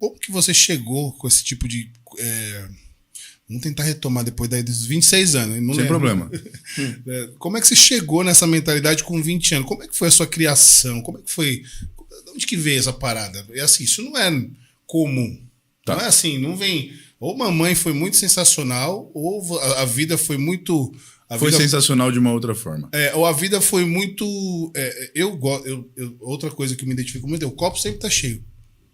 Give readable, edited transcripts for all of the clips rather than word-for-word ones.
como que você chegou com esse tipo de... vamos tentar retomar depois daí dos 26 anos. Não Sem lembro. problema. Como é que você chegou nessa mentalidade com 20 anos? Como é que foi a sua criação? Como é que foi? De onde que veio essa parada? É assim, isso não é comum. Tá. Não é assim, não vem... Ou mamãe foi muito sensacional, ou a vida foi muito... Foi sensacional de uma outra forma. Ou a vida foi muito... outra coisa que eu me identifico muito é o copo sempre tá cheio.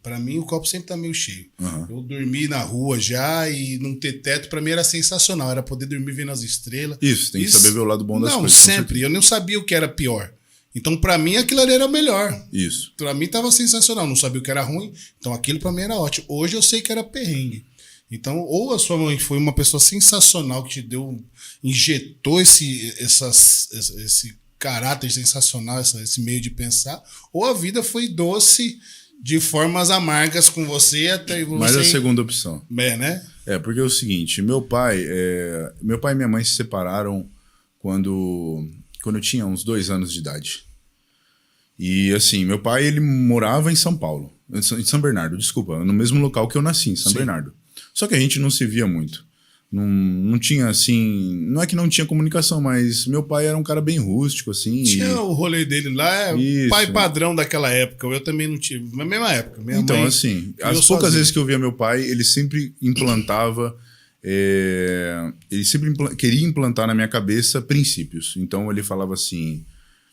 Pra mim, o copo sempre tá meio cheio. Uhum. Eu dormi na rua já e não ter teto, pra mim era sensacional. Era poder dormir vendo as estrelas. Isso, tem que saber ver o lado bom das coisas. Não, sempre. Eu não sabia o que era pior. Então, pra mim, aquilo ali era o melhor. Isso. Pra mim, tava sensacional. Não sabia o que era ruim. Então, aquilo pra mim era ótimo. Hoje eu sei que era perrengue. Então, ou a sua mãe foi uma pessoa sensacional que te deu, injetou esse caráter sensacional, esse meio de pensar, ou a vida foi doce de formas amargas com você até você... Mas a segunda opção. Né? Porque é o seguinte, meu pai e minha mãe se separaram quando eu tinha uns 2 anos de idade. E assim, meu pai, ele morava em São Paulo, em São Bernardo, desculpa, no mesmo local que eu nasci, em São Bernardo. Só que a gente não se via muito. Não tinha, assim... Não é que não tinha comunicação, mas meu pai era um cara bem rústico, assim. Tinha o rolê dele lá, pai padrão daquela época. Eu também não tive. Na mesma época. Então, assim, as poucas vezes que eu via meu pai, ele sempre implantava... ele sempre queria implantar na minha cabeça princípios. Então, ele falava assim...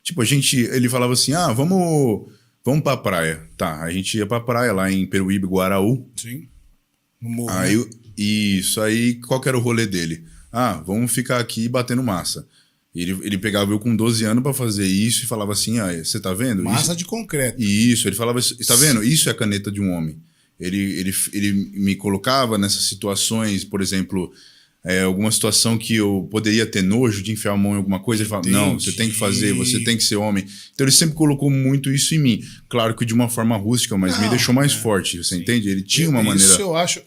Tipo, ele falava assim, vamos pra praia. Tá, a gente ia pra praia lá em Peruíbe, Guaraú. Sim. Aí, qual que era o rolê dele? Vamos ficar aqui batendo massa. Ele pegava eu com 12 anos pra fazer isso e falava assim, você tá vendo? Massa de concreto. Isso, ele falava, tá vendo? Isso é a caneta de um homem. Ele me colocava nessas situações, por exemplo, alguma situação que eu poderia ter nojo de enfiar a mão em alguma coisa, ele falava, não, você tem que fazer, você tem que ser homem. Então ele sempre colocou muito isso em mim. Claro que de uma forma rústica, mas me deixou mais forte, você entende? Ele tinha uma maneira... Isso eu acho...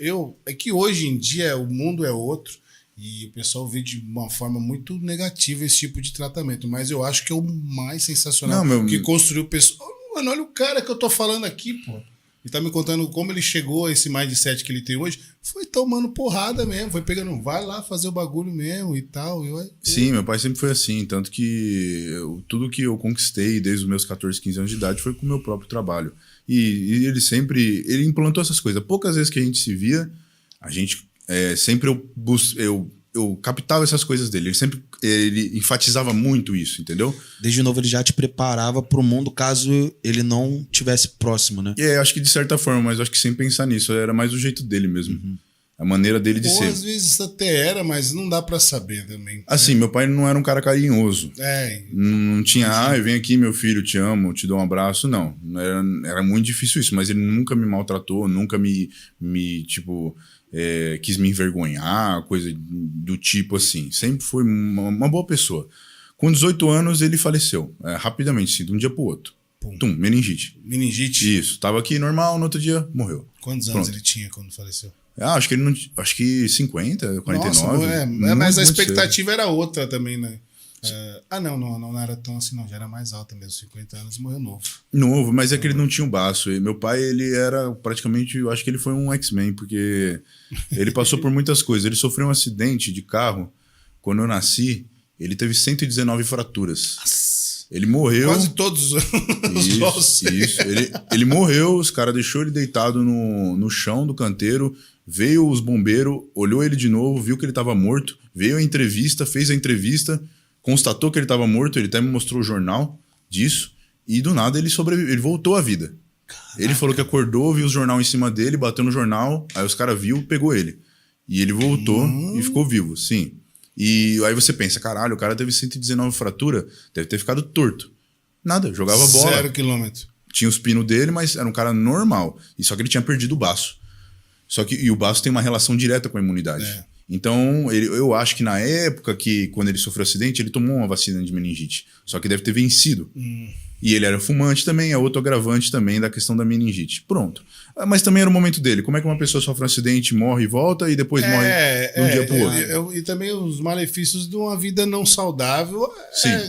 É que hoje em dia o mundo é outro e o pessoal vê de uma forma muito negativa esse tipo de tratamento, mas eu acho que é o mais sensacional que construiu o pessoal. Mano, olha o cara que eu tô falando aqui, pô. Ele tá me contando como ele chegou a esse mindset que ele tem hoje. Foi tomando porrada mesmo, foi pegando, vai lá fazer o bagulho mesmo e tal. Sim, meu pai sempre foi assim, tanto que tudo que eu conquistei desde os meus 14, 15 anos de idade foi com o meu próprio trabalho. E ele implantou essas coisas. Poucas vezes que a gente se via, a gente sempre eu captava essas coisas dele. Ele enfatizava muito isso, entendeu? Desde novo ele já te preparava pro mundo caso ele não tivesse próximo, né? Acho que de certa forma, mas acho que sem pensar nisso. Era mais o jeito dele mesmo. Uhum. A maneira dele de ser. Às vezes até era, mas não dá pra saber também. Assim, meu pai não era um cara carinhoso. Não tinha, vem aqui meu filho, te amo, te dou um abraço. Não, era muito difícil isso. Mas ele nunca me maltratou, nunca quis me envergonhar, coisa do tipo assim. Sempre foi uma boa pessoa. Com 18 anos, ele faleceu. Rapidamente, assim, de um dia pro outro. Meningite. Meningite? Isso. Tava aqui normal, no outro dia, morreu. Quantos anos ele tinha quando faleceu? Acho que 50, 49. Nossa, mas a expectativa era outra também, né? Não era tão assim, não. Já era mais alta mesmo. 50 anos, morreu novo. Novo, mas é que ele não tinha um baço. E meu pai, ele era praticamente... Eu acho que ele foi um X-Men, porque ele passou por muitas coisas. Ele sofreu um acidente de carro. Quando eu nasci, ele teve 119 fraturas. Nossa. Ele morreu... Quase todos os ossos. Isso. Ele morreu, os caras deixou ele deitado no chão do canteiro. Veio os bombeiros, olhou ele de novo, viu que ele estava morto. Veio a entrevista, fez a entrevista... Constatou que ele estava morto, ele até me mostrou o jornal disso, e do nada ele sobreviveu, ele voltou à vida. Caraca. Ele falou que acordou, viu o jornal em cima dele, bateu no jornal, aí os caras viu, pegou ele. E ele voltou e ficou vivo, sim. E aí você pensa, caralho, o cara teve 119 fraturas, deve ter ficado torto. Nada, jogava bola. 0 quilômetro. Tinha os pinos dele, mas era um cara normal. E só que ele tinha perdido o baço. E o baço tem uma relação direta com a imunidade. Então, eu acho que na época quando ele sofreu o acidente, ele tomou uma vacina de meningite. Só que deve ter vencido. E ele era fumante também, é outro agravante também da questão da meningite. Pronto. Mas também era o momento dele. Como é que uma pessoa sofre um acidente, morre e volta, e depois morre de um dia pro outro? E também os malefícios de uma vida não saudável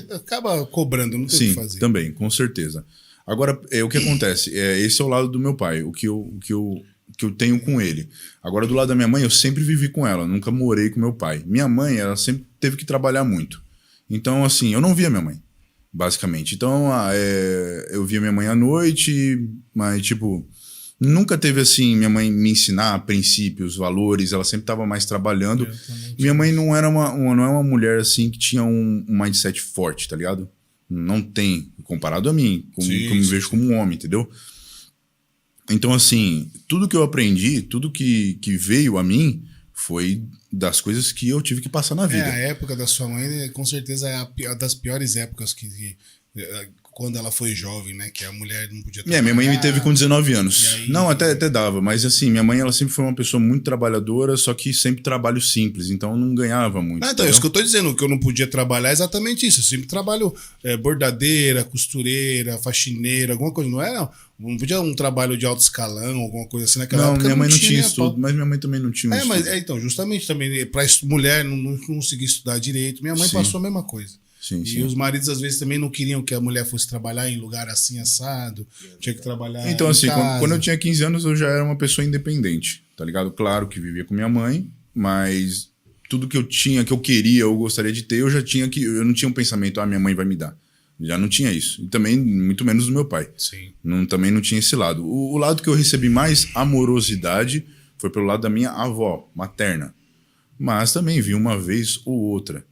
acaba cobrando, não tem o que fazer. Sim, também, com certeza. Agora, o que acontece? Esse é o lado do meu pai. O que eu que eu tenho com ele. Agora, do lado da minha mãe, eu sempre vivi com ela, nunca morei com meu pai. Minha mãe, ela sempre teve que trabalhar muito. Então, assim, eu não via minha mãe, basicamente. Então, eu via minha mãe à noite, mas, tipo, nunca teve, assim, minha mãe me ensinar princípios, valores, ela sempre estava mais trabalhando. Minha mãe não é uma mulher, assim, que tinha um mindset forte, tá ligado? Não tem, comparado a mim, como eu me vejo como um homem, entendeu? Então, assim, tudo que eu aprendi, tudo que veio a mim foi das coisas que eu tive que passar na vida. A época da sua mãe, com certeza, é a das piores épocas quando ela foi jovem, né? Que a mulher não podia trabalhar. Minha mãe me teve com 19 anos. Aí... Não, até dava, mas assim, minha mãe ela sempre foi uma pessoa muito trabalhadora, só que sempre trabalho simples, então não ganhava muito. Então, é isso que eu tô dizendo, que eu não podia trabalhar é exatamente isso. Eu sempre trabalho bordadeira, costureira, faxineira, alguma coisa, não é? Não podia um trabalho de alto escalão, alguma coisa assim naquela época. Minha mãe não tinha estudo, mas minha mãe também não tinha estudo. Então, justamente também, pra mulher não conseguir estudar direito, minha mãe passou a mesma coisa. E os maridos, às vezes, também não queriam que a mulher fosse trabalhar em lugar assim, assado. Tinha que trabalhar Então, em assim, casa. quando eu tinha 15 anos, eu já era uma pessoa independente, tá ligado? Claro que vivia com minha mãe, mas tudo que eu tinha, que eu queria, eu gostaria de ter, eu não tinha um pensamento, minha mãe vai me dar. Já não tinha isso. E também, muito menos do meu pai. Sim. Também não tinha esse lado. O lado que eu recebi mais amorosidade foi pelo lado da minha avó, materna. Mas também vi uma vez ou outra.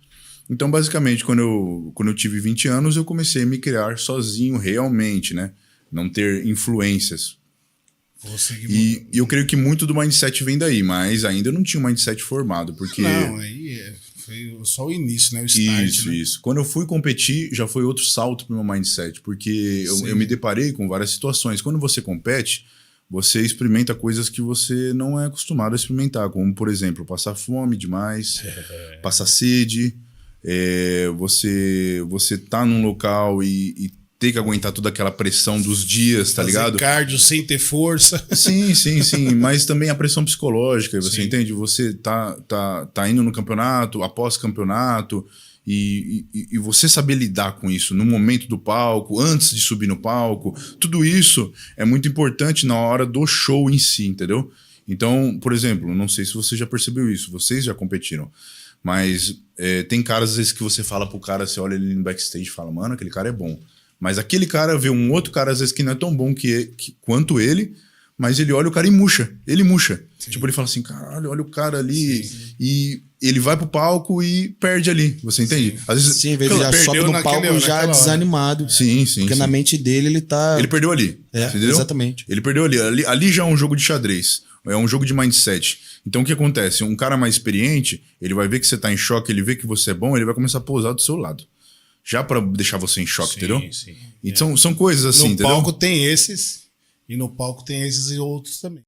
Então, basicamente, quando eu tive 20 anos, eu comecei a me criar sozinho realmente, né? Não ter influências. E eu creio que muito do mindset vem daí, mas ainda não tinha um mindset formado, porque... Não, aí foi só o início, né? O start, Isso. Quando eu fui competir, já foi outro salto pro meu mindset, porque eu me deparei com várias situações. Quando você compete, você experimenta coisas que você não é acostumado a experimentar, como, por exemplo, passar fome demais, passar sede... você tá num local e ter que aguentar toda aquela pressão dos dias, tá ligado? Cardio sem ter força. Sim, mas também a pressão psicológica, você entende? Você tá indo no campeonato, após campeonato, e você saber lidar com isso no momento do palco, antes de subir no palco, tudo isso é muito importante na hora do show em si, entendeu? Então, por exemplo, não sei se você já percebeu isso, vocês já competiram, mas tem caras, às vezes, que você fala pro cara, você olha ele no backstage e fala, mano, aquele cara é bom. Mas aquele cara vê um outro cara, às vezes, que não é tão bom quanto ele, mas ele olha o cara e murcha. Ele murcha. Sim. Tipo, ele fala assim, caralho, olha o cara ali. Sim. E ele vai pro palco e perde ali. Você entende? Às vezes, sim, ele já sobe no palco já desanimado. Sim. Porque na mente dele ele tá... Ele perdeu ali. Entendeu? Exatamente. Ele perdeu ali. Ali já é um jogo de xadrez. É um jogo de mindset. Então o que acontece? Um cara mais experiente, ele vai ver que você tá em choque, ele vê que você é bom, ele vai começar a pousar do seu lado. Já pra deixar você em choque, entendeu? Sim. Então são coisas assim, entendeu? No palco tem esses, e no palco tem esses e outros também.